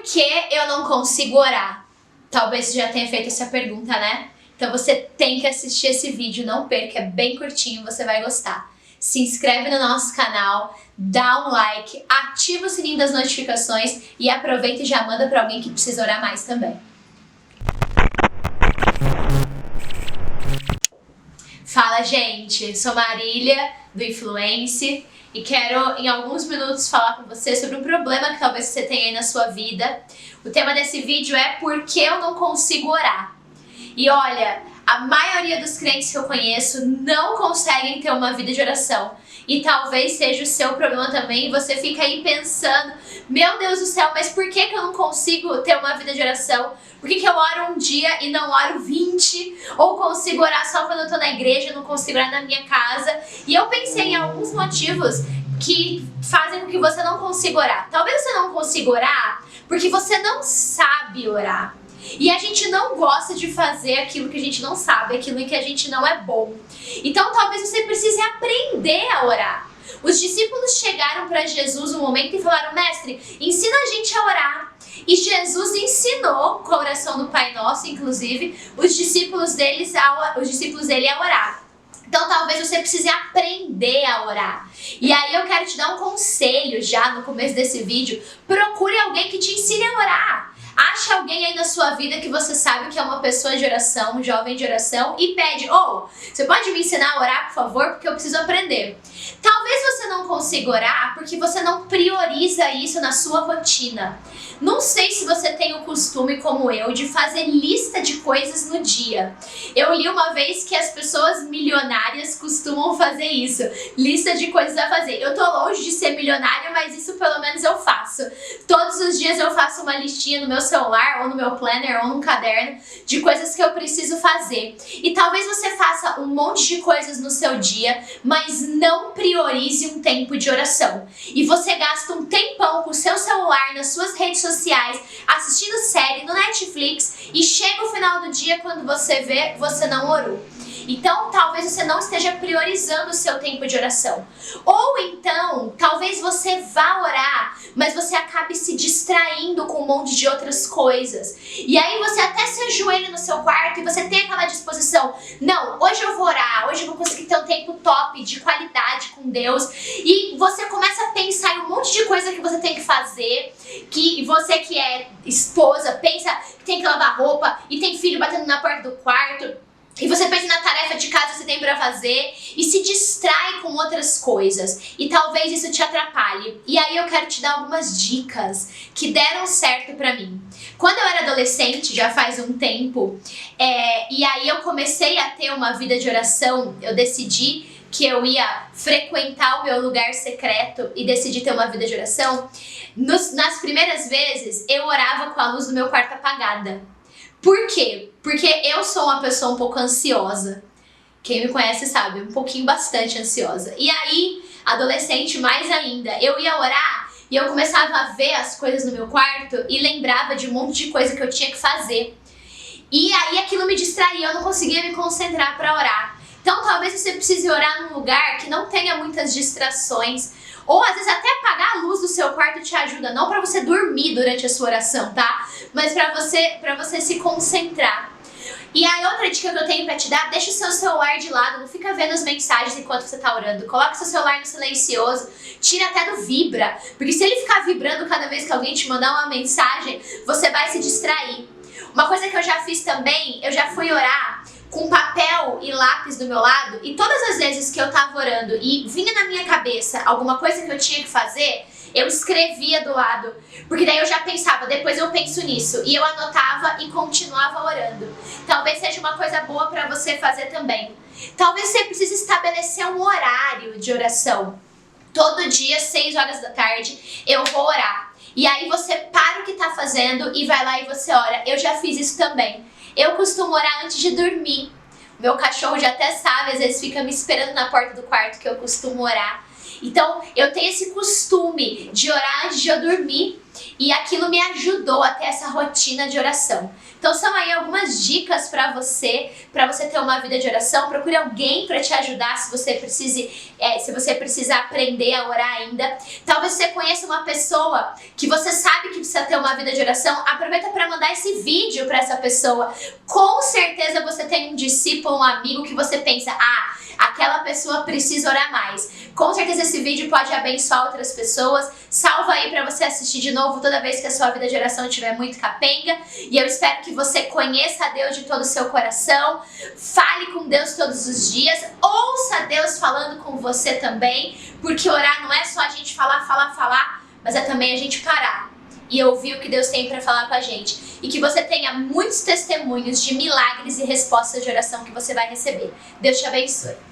Por que eu não consigo orar? Talvez você já tenha feito essa pergunta, né? Então você tem que assistir esse vídeo, não perca, é bem curtinho, você vai gostar. Se inscreve no nosso canal, dá um like, ativa o sininho das notificações e aproveita e já manda para alguém que precisa orar mais também. Fala, gente! Sou Marília, do Influence, e quero em alguns minutos falar com você sobre um problema que talvez você tenha aí na sua vida. O tema desse vídeo é por que eu não consigo orar. E olha, a maioria dos crentes que eu conheço não conseguem ter uma vida de oração. E talvez seja o seu problema também, e você fica aí pensando, meu Deus do céu, mas por que eu não consigo ter uma vida de oração? Por que eu oro um dia e não oro 20? Ou consigo orar só quando eu tô na igreja, não consigo orar na minha casa? E eu pensei em alguns motivos que fazem com que você não consiga orar. Talvez você não consiga orar porque você não sabe orar. E a gente não gosta de fazer aquilo que a gente não sabe, aquilo em que a gente não é bom. Então talvez você precise aprender a orar. Os discípulos chegaram para Jesus um momento e falaram, mestre, ensina a gente a orar. E Jesus ensinou, com a oração do Pai Nosso, inclusive, os discípulos dele a orar. Então talvez você precise aprender a orar. E aí eu quero te dar um conselho já no começo desse vídeo. Procure alguém que te ensine a orar. Ache alguém aí na sua vida que você sabe que é uma pessoa de oração, um jovem de oração, e pede, você pode me ensinar a orar, por favor, porque eu preciso aprender. Talvez você não consiga orar porque você não prioriza isso na sua rotina. Não sei se você tem o costume, como eu, de fazer lista de coisas no dia. Eu li uma vez que as pessoas milionárias costumam fazer isso. Lista de coisas a fazer. Eu tô longe de ser milionária, mas isso pelo menos eu faço. Todos os dias eu faço uma listinha no meu celular, ou no meu planner, ou num caderno, de coisas que eu preciso fazer. E talvez você faça um monte de coisas no seu dia, mas não priorize um tempo de oração. E você gasta um tempão com o seu celular, nas suas redes sociais, assistindo série no Netflix, e chega o final do dia, quando você vê, você não orou. Então, talvez você não esteja priorizando o seu tempo de oração. Ou então, talvez você vá orar, mas você acabe se distraindo com um monte de outras coisas. E aí você até se ajoelha no seu quarto e você tem aquela disposição, não, hoje eu vou orar, hoje eu vou conseguir ter um tempo top, de qualidade com Deus. E você começa a pensar em um monte de coisa que você tem que fazer, que você que é esposa, pensa que tem que lavar roupa e tem filho batendo na porta do quarto. E você pensa na tarefa de casa que você tem pra fazer e se distrai com outras coisas. E talvez isso te atrapalhe. E aí eu quero te dar algumas dicas que deram certo pra mim. Quando eu era adolescente, já faz um tempo, e aí eu comecei a ter uma vida de oração, eu decidi que eu ia frequentar o meu lugar secreto e decidi ter uma vida de oração. Nas primeiras vezes, eu orava com a luz do meu quarto apagada. Por quê? Porque eu sou uma pessoa um pouco ansiosa. Quem me conhece sabe, um pouquinho bastante ansiosa. E aí, adolescente mais ainda, eu ia orar e eu começava a ver as coisas no meu quarto e lembrava de um monte de coisa que eu tinha que fazer. E aí aquilo me distraía, eu não conseguia me concentrar para orar. Então talvez você precise orar num lugar que não tenha muitas distrações. Ou às vezes até apagar a luz do seu quarto te ajuda, não para você dormir durante a sua oração, tá? Mas para você se concentrar. E a outra dica que eu tenho para te dar, deixa o seu celular de lado, não fica vendo as mensagens enquanto você tá orando. Coloca o seu celular no silencioso, tira até do vibra, porque se ele ficar vibrando cada vez que alguém te mandar uma mensagem, você vai se distrair. Uma coisa que eu já fiz também, eu já fui orar com papel e lápis do meu lado, e todas as vezes que eu tava orando e vinha na minha cabeça alguma coisa que eu tinha que fazer, eu escrevia do lado, porque daí eu já pensava, depois eu penso nisso, e eu anotava e continuava orando. Talvez seja uma coisa boa para você fazer também. Talvez você precise estabelecer um horário de oração. Todo dia, 6 horas da tarde, eu vou orar. E aí você para o que tá fazendo e vai lá e você ora. Eu já fiz isso também. Eu costumo orar antes de dormir. Meu cachorro já até sabe, às vezes fica me esperando na porta do quarto que eu costumo orar. Então, eu tenho esse costume de orar antes de eu dormir. e aquilo me ajudou a ter essa rotina de oração. Então são aí algumas dicas para você ter uma vida de oração. Procure alguém para te ajudar se você precisa aprender a orar ainda. Talvez você conheça uma pessoa que você sabe que precisa ter uma vida de oração. Aproveita para mandar esse vídeo para essa pessoa. Com certeza você tem um discípulo, um amigo que você pensa, aquela pessoa precisa orar mais. Com certeza esse vídeo pode abençoar outras pessoas. Salva aí para você assistir de novo toda vez que a sua vida de oração estiver muito capenga. E eu espero que você conheça a Deus de todo o seu coração. Fale com Deus todos os dias. Ouça Deus falando com você também. Porque orar não é só a gente falar, mas é também a gente parar e ouvir o que Deus tem para falar com a gente. E que você tenha muitos testemunhos de milagres e respostas de oração que você vai receber. Deus te abençoe.